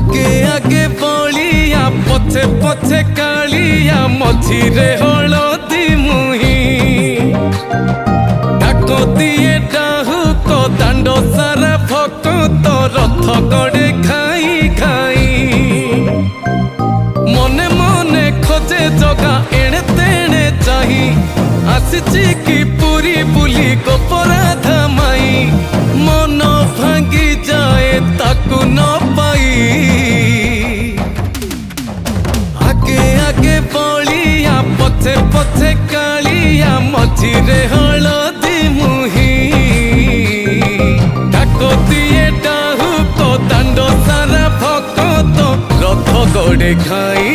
आगे आगे बलिया पछे पछे कालिया मझिरे हलदी मुही डाक दिए डाहुक दांड सारा भक्त रथ गड़े खाई खाई मने मने खोजे जगा एणे तेणे चाही आसिची कि पुरी बुली गोपराधा माई मन भांगी जाए ताकू न पाई आगे आगे बलिया पछे पछे कालिया मझिरे हलदी मुही डाक दिए डाहुक दांड सारा भक्त रथ गड़े खाई